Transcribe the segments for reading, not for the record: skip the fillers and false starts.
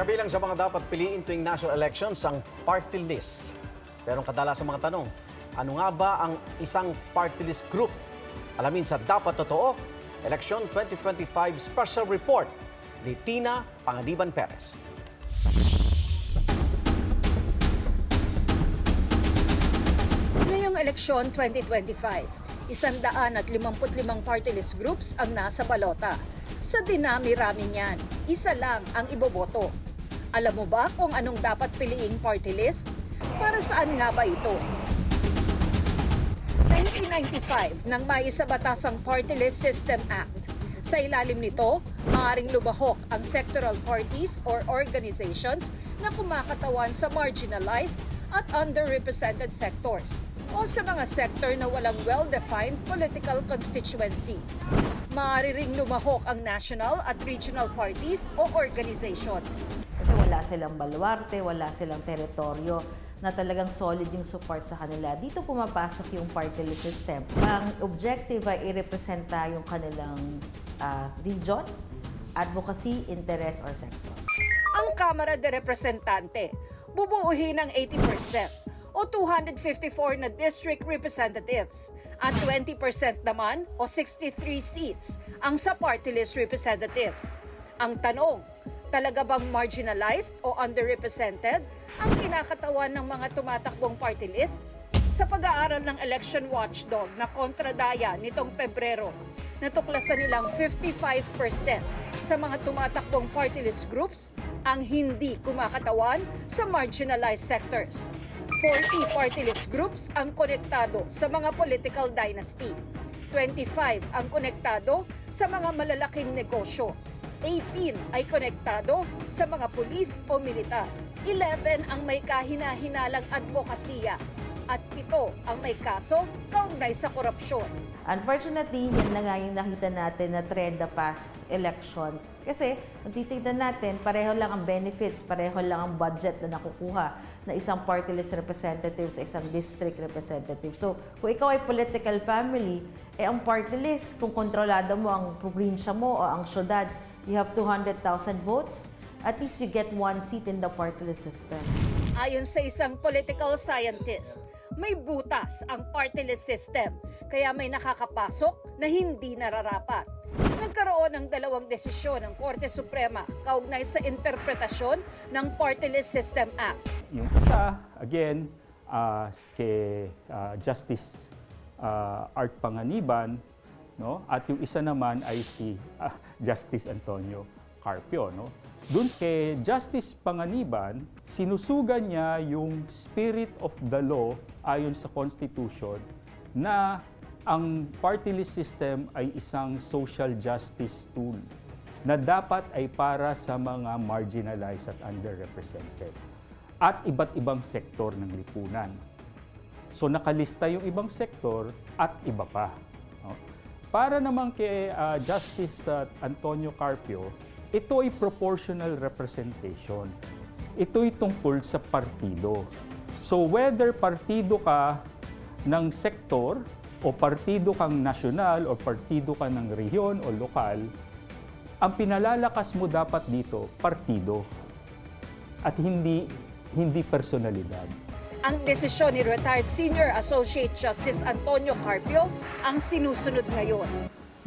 Kabilang sa mga dapat piliin tuwing national elections ang party list. Pero ang kadalasang mga tanong, ano nga ba ang isang party list group? Alamin sa Dapat Totoo, Election 2025 Special Report ni Tina Pangadiban Perez. Ngayong eleksyon 2025, 155 party list groups ang nasa balota. Sa dinami-rami niyan, isa lang ang iboboto. Alam mo ba kung anong dapat piliing party list? Para saan nga ba ito? 1995 nang maisa batas ang Party List System Act. Sa ilalim nito, maaaring lumahok ang sectoral parties or organizations na kumakatawan sa marginalized at underrepresented sectors o sa mga sector na walang well-defined political constituencies. Maaari ring lumahok ang national at regional parties o organizations. Kasi wala silang baluarte, wala silang teritoryo na talagang solid yung support sa kanila. Dito pumapasok yung party list system. Ang objective ay i-representa yung kanilang region, advocacy, interest, or sector. Ang Kamara de Representante, bubuuhin ng 80% o 254 na district representatives at 20% naman o 63 seats ang sa party list representatives. Ang tanong, talaga bang marginalized o underrepresented ang kinakatawan ng mga tumatakbong party list? Sa pag-aaral ng election watchdog na kontradaya nitong Pebrero, natuklasan nilang 55% sa mga tumatakbong party list groups ang hindi kumakatawan sa marginalized sectors. 40 party list groups ang konektado sa mga political dynasty. 25 ang konektado sa mga malalaking negosyo. 18 ay konektado sa mga pulis o militar. 11 ang may kahina-hinalang advokasya. At 7 ang may kaso kaugnay sa korupsyon. Unfortunately, yan na nga yung nakita natin na trend the past elections. Kasi, kung titignan natin, pareho lang ang benefits, pareho lang ang budget na nakukuha na isang party list representative sa isang district representative. So, kung ikaw ay political family, ang party list, kung kontrolado mo ang probinsya mo o ang syudad, you have 200,000 votes, at least you get one seat in the party list system. Ayon sa isang political scientist, may butas ang party list system, kaya may nakakapasok na hindi nararapat. Nagkaroon ng dalawang desisyon ng Korte Suprema kaugnay sa interpretasyon ng Party List System Act. Yung isa, again, kay Justice Art Panganiban, no? At yung isa naman ay si Justice Antonio Carpio. No? Doon kay Justice Panganiban, sinusugan niya yung spirit of the law ayon sa Constitution na ang party list system ay isang social justice tool na dapat ay para sa mga marginalized at underrepresented at iba't ibang sektor ng lipunan. So nakalista yung ibang sektor at iba pa. No? Para naman kay Justice Antonio Carpio, ito ay proportional representation. Ito'y tungkol sa partido. So whether partido ka ng sektor o partido kang nasyonal o partido ka ng rehiyon o lokal, ang pinalalakas mo dapat dito, partido at hindi personalidad. Ang desisyon ni retired Senior Associate Justice Antonio Carpio ang sinusunod ngayon.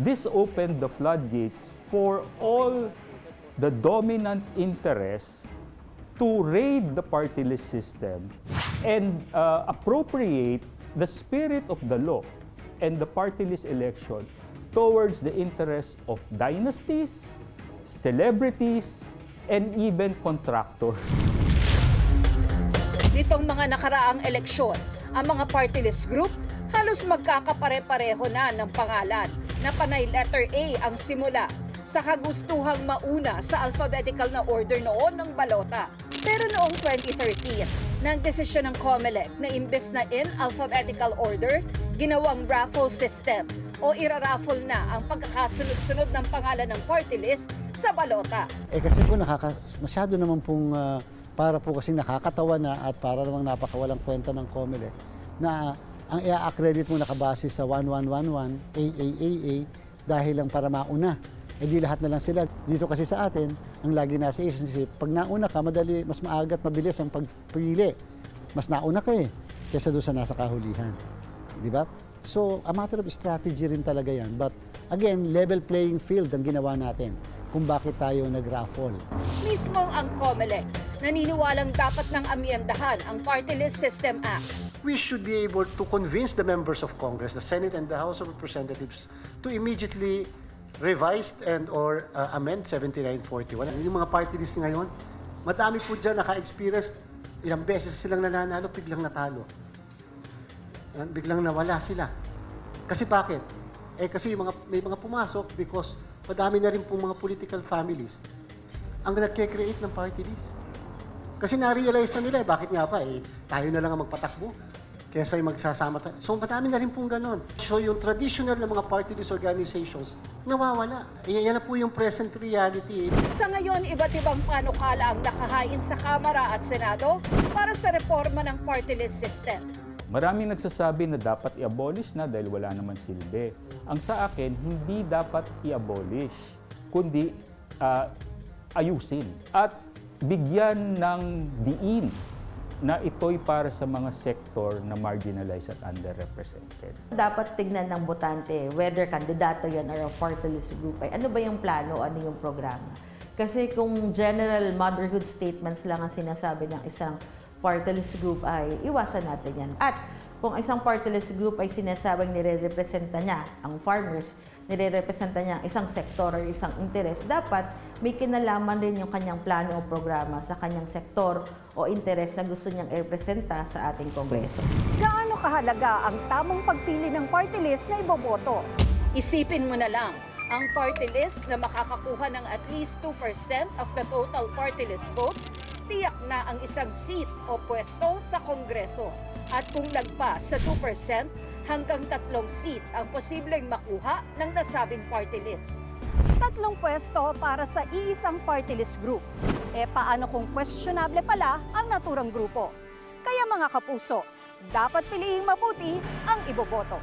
This opened the floodgates for all the dominant interests to raid the party list system and appropriate the spirit of the law and the party list election towards the interests of dynasties, celebrities, and even contractors. Nitong mga nakaraang eleksyon, ang mga party list group halos magkakapare-pareho na ng pangalan na panay letter A ang simula sa kagustuhang mauna sa alphabetical na order noon ng balota. Pero noong 2013, nang desisyon ng COMELEC na imbes na in alphabetical order, ginawang raffle system o iraraffle na ang pagkakasunod-sunod ng pangalan ng party list sa balota. Kasi po masyado naman pong para po kasi nakakatawa na at para namang napakawalang kwenta ng COMELEC na ang i-accredit mo nakabase sa 1111, AAAA dahil lang para mauna di lahat na lang sila. Dito kasi sa atin, ang lagi nasa isip, pag nauna ka, madali, mas maaga at mabilis ang pagpili. Mas nauna ka kaysa doon sa nasa kahulihan. Di ba? So, a matter of strategy rin talaga yan. But again, level playing field ang ginawa natin kung bakit tayo nag-raffle. Mismo ang COMELEC, naniniwalang dapat nang amyendahan ang Party List System Act. We should be able to convince the members of Congress, the Senate and the House of Representatives, to immediately revise and or amend 7941. Yung mga party list ngayon, madami po dyan naka-experience, ilang beses silang nananalo, biglang natalo. Biglang nawala sila. Kasi bakit? Kasi may mga pumasok because madami na rin po mga political families ang nagke-create ng party list. Kasi na-realize na nila, bakit nga ba, tayo na lang ang magpatakbo kaysa yung magsasama tayo. So, madami na rin pong ganon. So, yung traditional na mga party list organizations, nawawala. Yan na po yung present reality. Sa ngayon, iba't ibang panukala ang nakahain sa Kamara at Senado para sa reforma ng party list system. Maraming nagsasabi na dapat i-abolish na dahil wala naman silbi. Ang sa akin, hindi dapat i-abolish, kundi ayusin at bigyan ng diin na ito'y para sa mga sektor na marginalized at underrepresented. Dapat tignan ng botante, whether kandidato yan or a party list group, ay ano ba yung plano, ano yung programa. Kasi kung general motherhood statements lang ang sinasabi ng isang party list group, ay iwasan natin yan. At kung isang party list group ay sinasabing nire-representa niya ang farmers, nire-representa niya ang isang sektor or isang interes, dapat may kinalaman rin yung kanyang plano o programa sa kanyang sektor o interes na gusto niyang i-representa sa ating Kongreso. Gaano kahalaga ang tamang pagpili ng party list na iboboto? Isipin mo na lang, ang party list na makakakuha ng at least 2% of the total party list votes, tiyak na ang isang seat o pwesto sa Kongreso. At kung lagpas sa 2%, hanggang 3 seat ang posibleng makuha ng nasabing party list. 3 pwesto para sa iisang party list group. Paano kung questionable pala ang naturang grupo? Kaya mga kapuso, dapat piliing mabuti ang iboboto.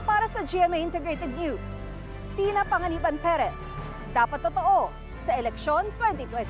Para sa GMA Integrated News, Tina Panganiban Perez, dapat totoo sa eleksyon 2020.